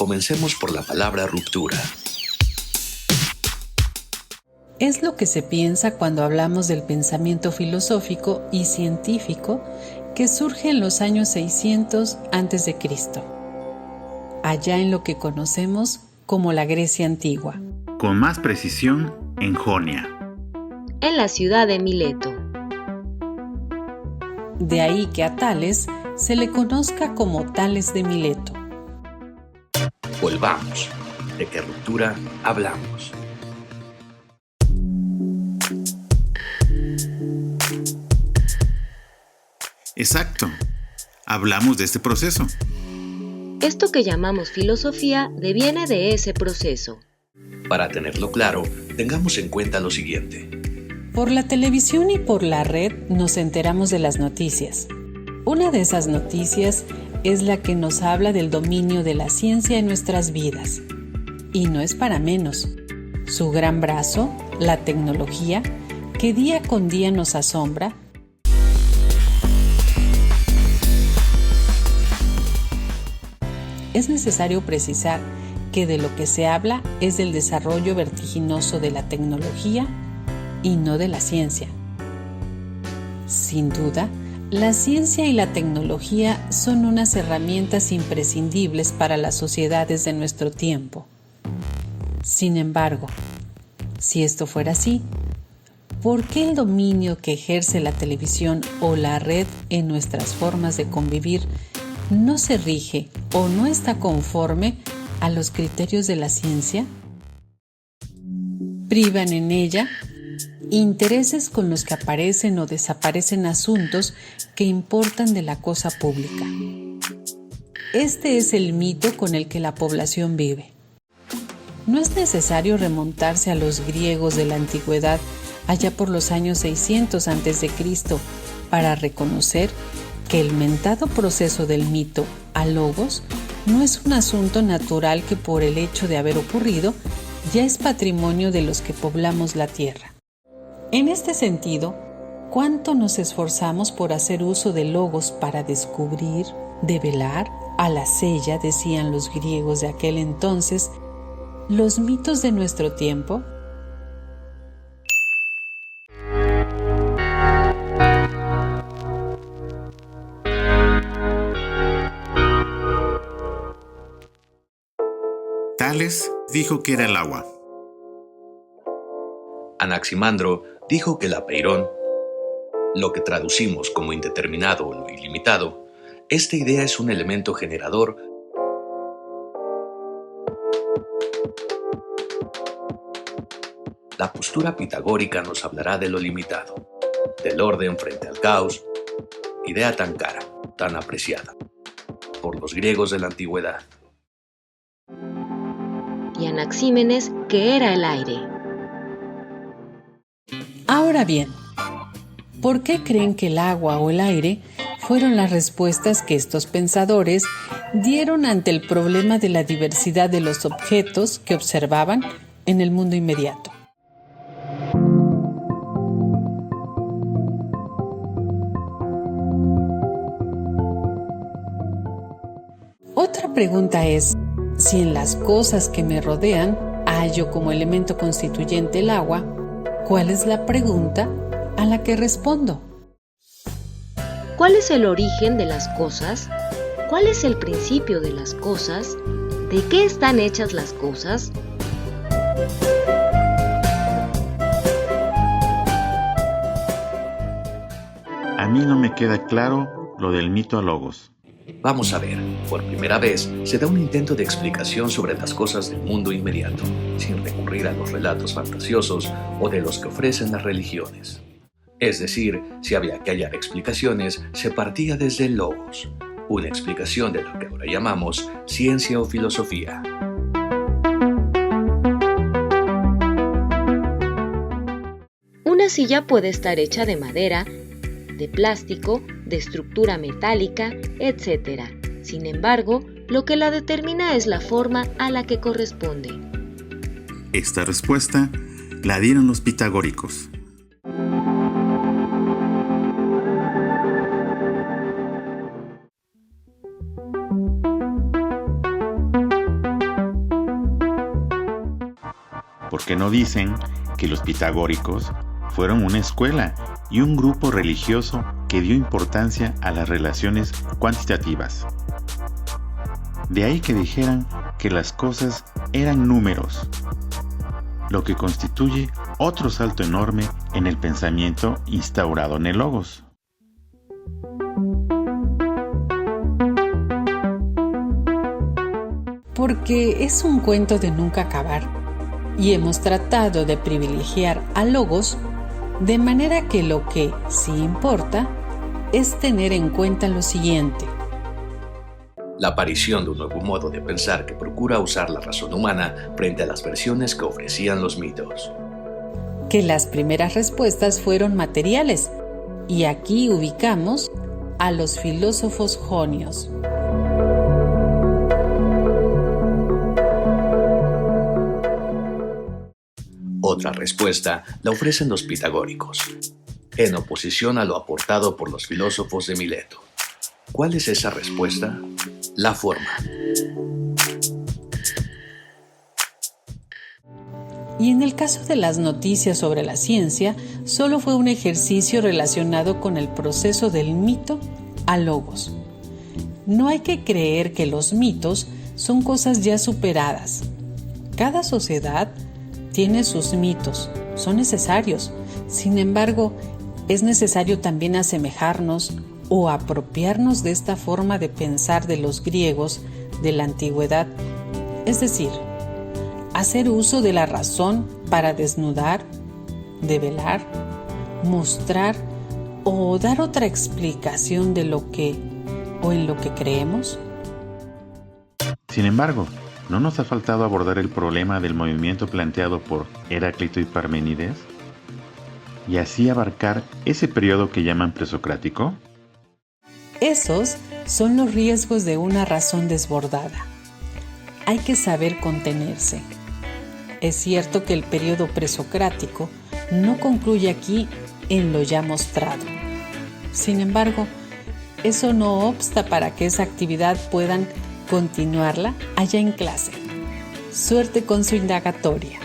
Comencemos por la palabra ruptura. Es lo que se piensa cuando hablamos del pensamiento filosófico y científico que surge en los años 600 a.C., allá en lo que conocemos como la Grecia antigua. Con más precisión, en Jonia, en la ciudad de Mileto. De ahí que a Tales se le conozca como Tales de Mileto. Volvamos. ¿De qué ruptura hablamos? Exacto. Hablamos de este proceso. Esto que llamamos filosofía deviene de ese proceso. Para tenerlo claro, tengamos en cuenta lo siguiente. Por la televisión y por la red nos enteramos de las noticias. Una de esas noticias es la que nos habla del dominio de la ciencia en nuestras vidas. Y no es para menos. Su gran brazo, la tecnología, que día con día nos asombra, es necesario precisar que de lo que se habla es del desarrollo vertiginoso de la tecnología y no de la ciencia. Sin duda, la ciencia y la tecnología son unas herramientas imprescindibles para las sociedades de nuestro tiempo. Sin embargo, si esto fuera así, ¿por qué el dominio que ejerce la televisión o la red en nuestras formas de convivir no se rige o no está conforme a los criterios de la ciencia? Privan en ella intereses con los que aparecen o desaparecen asuntos que importan de la cosa pública. Este es el mito con el que la población vive. No es necesario remontarse a los griegos de la antigüedad allá por los años 600 a.C. para reconocer que el mentado proceso del mito a logos no es un asunto natural que por el hecho de haber ocurrido ya es patrimonio de los que poblamos la tierra. En este sentido, ¿cuánto nos esforzamos por hacer uso de logos para descubrir, develar, a la sella, decían los griegos de aquel entonces, los mitos de nuestro tiempo? Tales dijo que era el agua. Anaximandro dijo que el apeirón, lo que traducimos como indeterminado o ilimitado, esta idea es un elemento generador La postura pitagórica nos hablará de lo limitado, del orden frente al caos, idea tan cara, tan apreciada por los griegos de la antigüedad. Y Anaxímenes, que era el aire. Ahora bien, ¿por qué creen que el agua o el aire fueron las respuestas que estos pensadores dieron ante el problema de la diversidad de los objetos que observaban en el mundo inmediato? Otra pregunta es, si en las cosas que me rodean hallo como elemento constituyente el agua, ¿cuál es la pregunta a la que respondo? ¿Cuál es el origen de las cosas? ¿Cuál es el principio de las cosas? ¿De qué están hechas las cosas? A mí no me queda claro lo del mito a logos. Vamos a ver, por primera vez se da un intento de explicación sobre las cosas del mundo inmediato, sin recurrir a los relatos fantasiosos o de los que ofrecen las religiones. Es decir, si había que hallar explicaciones, se partía desde el logos, una explicación de lo que ahora llamamos ciencia o filosofía. Una silla puede estar hecha de madera, de plástico, de estructura metálica, etc. Sin embargo, lo que la determina es la forma a la que corresponde. Esta respuesta la dieron los pitagóricos. Porque no dicen que los pitagóricos fueron una escuela y un grupo religioso que dio importancia a las relaciones cuantitativas. De ahí que dijeran que las cosas eran números, lo que constituye otro salto enorme en el pensamiento instaurado en el Logos. Porque es un cuento de nunca acabar y hemos tratado de privilegiar al Logos de manera que lo que sí importa es tener en cuenta lo siguiente. La aparición de un nuevo modo de pensar que procura usar la razón humana frente a las versiones que ofrecían los mitos. Que las primeras respuestas fueron materiales, y aquí ubicamos a los filósofos jonios. Otra respuesta la ofrecen los pitagóricos, en oposición a lo aportado por los filósofos de Mileto. ¿Cuál es esa respuesta? La forma. Y en el caso de las noticias sobre la ciencia, solo fue un ejercicio relacionado con el proceso del mito al logos. No hay que creer que los mitos son cosas ya superadas. Cada sociedad tiene sus mitos, son necesarios. Sin embargo, es necesario también asemejarnos o apropiarnos de esta forma de pensar de los griegos de la antigüedad, es decir, hacer uso de la razón para desnudar, develar, mostrar o dar otra explicación de lo que o en lo que creemos. Sin embargo, ¿no nos ha faltado abordar el problema del movimiento planteado por Heráclito y Parménides? Y así abarcar ese periodo que llaman presocrático. Esos son los riesgos de una razón desbordada. Hay que saber contenerse. Es cierto que el periodo presocrático no concluye aquí en lo ya mostrado. Sin embargo, eso no obsta para que esa actividad puedan continuarla allá en clase. Suerte con su indagatoria.